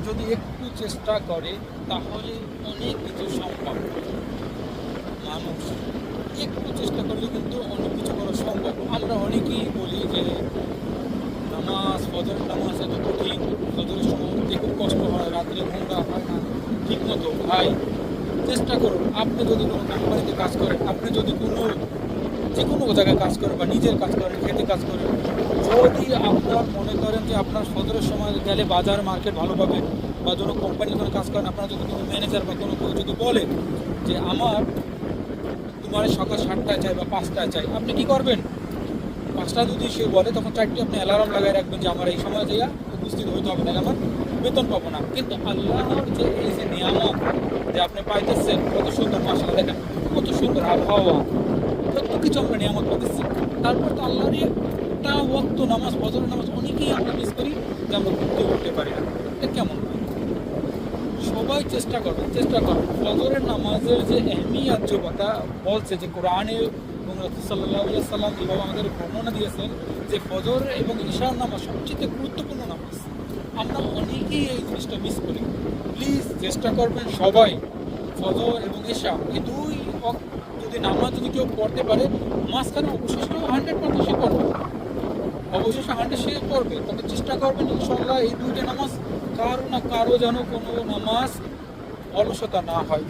যদি একটু চেষ্টা করে তাহলে অনেক কিছু সম্ভব। মানুষ একটু চেষ্টা করলে কিন্তু অনেক কিছু করা সম্ভব। আমরা অনেকেই বলি যে নামাজ, ফজরের নামাজ এত কঠিন, ফজরের সময় উঠতে খুব কষ্ট হয়, রাত্রে ঘুমটা হয় না ঠিক মতো। ভাই চেষ্টা করুন, আপনি যদি কোনো কোম্পানিতে কাজ করেন, আপনি যদি যে কোনো জায়গায় কাজ করেন বা নিজের কাজ করেন, খেতে কাজ করেন, যদি আপনার মনে করেন যে আপনার ফজরের সময় গেলে বাজার মার্কেট ভালো পাবেন বা কোনো কোম্পানির কোনো কাজ করেন, আপনার যদি কোনো ম্যানেজার বা কোনো কেউ যদি বলে যে তোমার সকাল 7টায় চাই বা 5টায় চাই, আপনি কি করবেন? 5টা যদি সে বলে তখন 4টি আপনি অ্যালার্ম লাগাই রাখবেন যে আমার এই সময় যাইয়া উপস্থিত হইতে হবে, নাহলে আমার বেতন পাবো না। কিন্তু আল্লাহর যে এই যে নিয়ামত যে আপনি পাইতেছেন, কত সুন্দর মাশাআল্লাহ, দেখেন কত সুন্দর আবহাওয়া, কত কিছু আমরা নিয়ামত পাইতেছি। তারপর তো আল্লাহর একটা ওয়াক্ত নামাজ, ফজরের নামাজ অনেকেই আমরা মিস করি যে আমরা ঘুরতে উঠতে পারি না। এটা কেমন? সবাই চেষ্টা করবেন, চেষ্টা করবেন। ফজরের নামাজের যে এহমিয়াত যে কথা বলছে, যে কোরআনে এবং রাসূল সাল্লাল্লাহু আলাইহি ওয়াসাল্লাম যেভাবে আমাদের বর্ণনা দিয়েছেন যে ফজর এবং ঈশার নামাজ সবচেয়ে গুরুত্বপূর্ণ নামাজ, আমরা অনেকেই এই জিনিসটা মিস করি। প্লিজ চেষ্টা করবেন সবাই, ফজর এবং ঈশা এই দুই ওয়াক্ত যদি নামাজ যদি কেউ পড়তে পারে, মাঝখানে অবশিষ্ট 100% সে করবে, অবশেষে 100 সে করবে। তবে চেষ্টা করবেন ইনশাআল্লাহ এই দুইটা নামাজ কারো না কারো যেন কোনো নামাজ অলসতা না হয়।